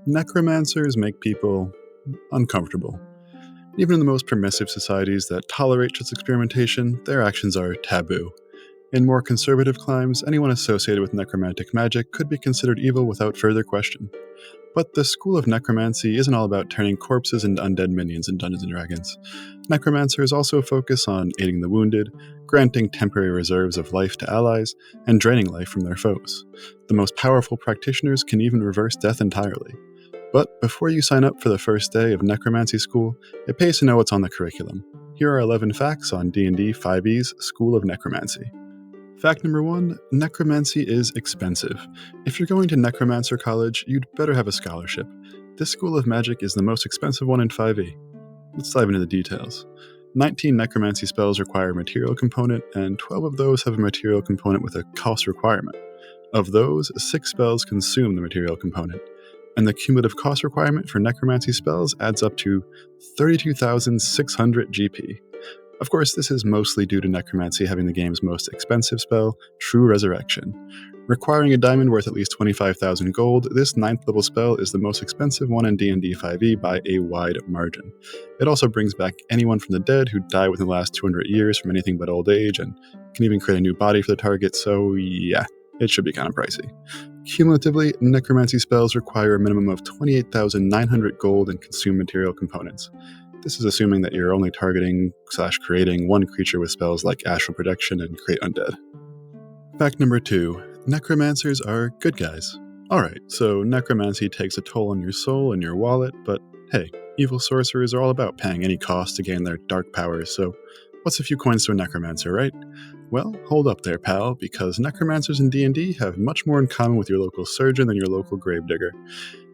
Necromancers make people uncomfortable. Even in the most permissive societies that tolerate such experimentation, their actions are taboo. In more conservative climes, anyone associated with necromantic magic could be considered evil without further question. But the school of necromancy isn't all about turning corpses into undead minions in Dungeons & Dragons. Necromancers also focus on aiding the wounded, granting temporary reserves of life to allies, and draining life from their foes. The most powerful practitioners can even reverse death entirely. But before you sign up for the first day of Necromancy School, it pays to know what's on the curriculum. Here are 11 facts on D&D 5e's School of Necromancy. Fact number 1, necromancy is expensive. If you're going to Necromancer College, you'd better have a scholarship. This school of magic is the most expensive one in 5e. Let's dive into the details. 19 necromancy spells require a material component, and 12 of those have a material component with a cost requirement. Of those, 6 spells consume the material component, and the cumulative cost requirement for necromancy spells adds up to 32,600 GP. Of course, this is mostly due to necromancy having the game's most expensive spell, True Resurrection. Requiring a diamond worth at least 25,000 gold, this 9th level spell is the most expensive one in D&D 5e by a wide margin. It also brings back anyone from the dead who died within the last 200 years from anything but old age, and can even create a new body for the target, so yeah, it should be kind of pricey. Cumulatively, necromancy spells require a minimum of 28,900 gold and consume material components. This is assuming that you're only targeting/creating one creature with spells like Astral Projection and Create Undead. Fact number 2. Necromancers are good guys. Alright, so necromancy takes a toll on your soul and your wallet, but hey, evil sorcerers are all about paying any cost to gain their dark powers, so what's a few coins to a necromancer, right? Well, hold up there, pal, because necromancers in D&D have much more in common with your local surgeon than your local gravedigger.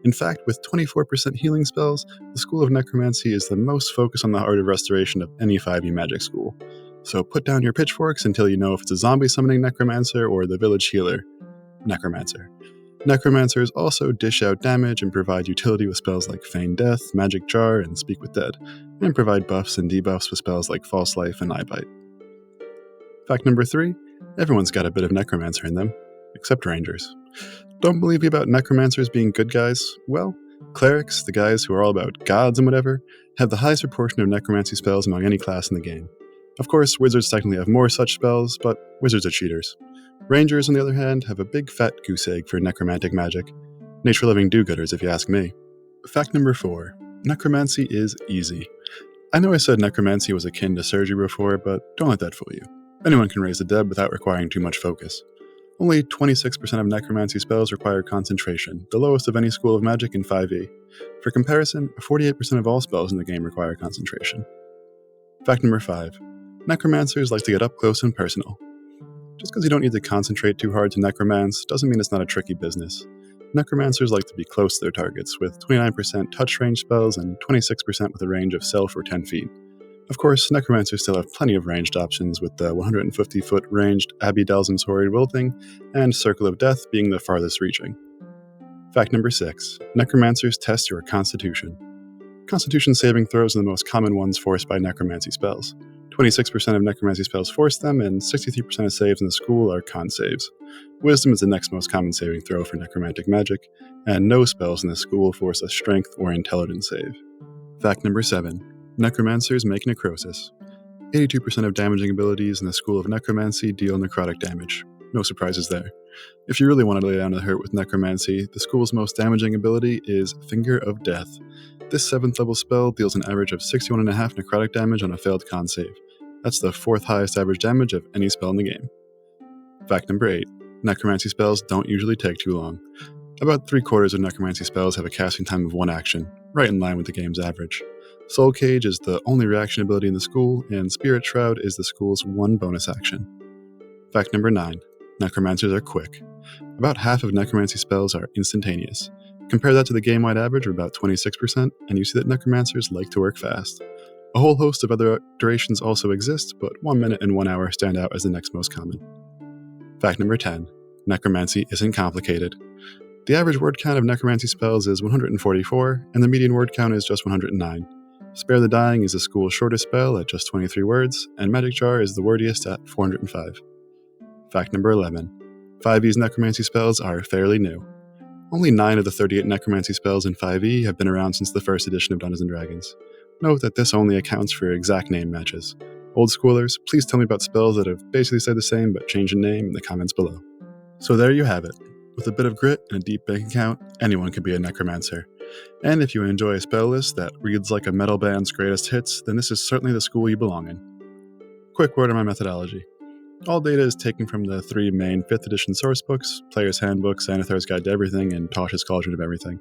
In fact, with 24% healing spells, the School of Necromancy is the most focused on the art of restoration of any 5e magic school. So put down your pitchforks until you know if it's a zombie summoning necromancer or the village healer necromancer. Necromancers also dish out damage and provide utility with spells like Feign Death, Magic Jar, and Speak with Dead, and provide buffs and debuffs with spells like False Life and Eye Bite. Fact number 3, everyone's got a bit of necromancer in them, except rangers. Don't believe me about necromancers being good guys? Well, clerics, the guys who are all about gods and whatever, have the highest proportion of necromancy spells among any class in the game. Of course, wizards technically have more such spells, but wizards are cheaters. Rangers, on the other hand, have a big fat goose egg for necromantic magic. Nature-loving do-gooders, if you ask me. Fact number 4. Necromancy is easy. I know I said necromancy was akin to surgery before, but don't let that fool you. Anyone can raise the dead without requiring too much focus. Only 26% of necromancy spells require concentration, the lowest of any school of magic in 5e. For comparison, 48% of all spells in the game require concentration. Fact number 5. Necromancers like to get up close and personal. Just because you don't need to concentrate too hard to necromance doesn't mean it's not a tricky business. Necromancers like to be close to their targets, with 29% touch range spells and 26% with a range of self or 10 feet. Of course, necromancers still have plenty of ranged options, with the 150-foot ranged Abbey Dalsum's Horrid Wilting and Circle of Death being the farthest reaching. Fact number 6. Necromancers test your constitution. Constitution saving throws are the most common ones forced by necromancy spells. 26% of necromancy spells force them, and 63% of saves in the school are con saves. Wisdom is the next most common saving throw for necromantic magic, and no spells in the school force a strength or intelligence save. Fact number 7. Necromancers make necrosis. 82% of damaging abilities in the School of Necromancy deal necrotic damage. No surprises there. If you really want to lay down the hurt with necromancy, the school's most damaging ability is Finger of Death. This 7th level spell deals an average of 61.5 necrotic damage on a failed con save. That's the 4th highest average damage of any spell in the game. Fact number 8. Necromancy spells don't usually take too long. About 3/4 of necromancy spells have a casting time of 1 action, right in line with the game's average. Soul Cage is the only reaction ability in the school, and Spirit Shroud is the school's 1 bonus action. Fact number 9. Necromancers are quick. About half of necromancy spells are instantaneous. Compare that to the game-wide average of about 26%, and you see that necromancers like to work fast. A whole host of other durations also exist, but 1 minute and 1 hour stand out as the next most common. Fact number 10. Necromancy isn't complicated. The average word count of necromancy spells is 144, and the median word count is just 109. Spare the Dying is the school's shortest spell at just 23 words, and Magic Jar is the wordiest at 405. Fact number 11. 5e's necromancy spells are fairly new. Only 9 of the 38 Necromancy spells in 5e have been around since the first edition of Dungeons & Dragons. Note that this only accounts for exact name matches. Old schoolers, please tell me about spells that have basically stayed the same but changed in name in the comments below. So there you have it. With a bit of grit and a deep bank account, anyone can be a Necromancer. And if you enjoy a spell list that reads like a metal band's greatest hits, then this is certainly the school you belong in. Quick word on my methodology. All data is taken from the 3 main 5th edition source books, Player's Handbook, Xanathar's Guide to Everything, and Tosh's Cauldron of Everything.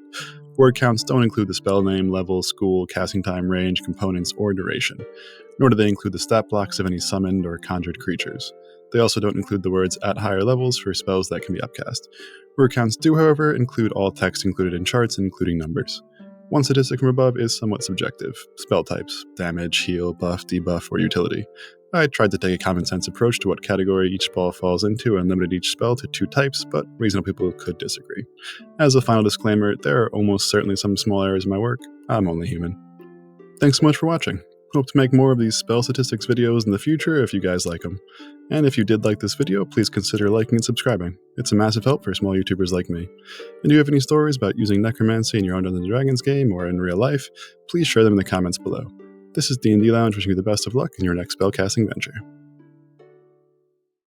Word counts don't include the spell name, level, school, casting time, range, components, or duration, nor do they include the stat blocks of any summoned or conjured creatures. They also don't include the words at higher levels for spells that can be upcast. Word counts do, however, include all text included in charts, including numbers. One statistic from above is somewhat subjective: spell types, damage, heal, buff, debuff, or utility. I tried to take a common sense approach to what category each spell falls into and limited each spell to 2 types, but reasonable people could disagree. As a final disclaimer, there are almost certainly some small errors in my work. I'm only human. Thanks so much for watching. Hope to make more of these spell statistics videos in the future if you guys like them. And if you did like this video, please consider liking and subscribing. It's a massive help for small YouTubers like me. And if you have any stories about using Necromancy in your own Dungeons & Dragons game or in real life, please share them in the comments below. This is D&D Lounge wishing you the best of luck in your next spellcasting venture.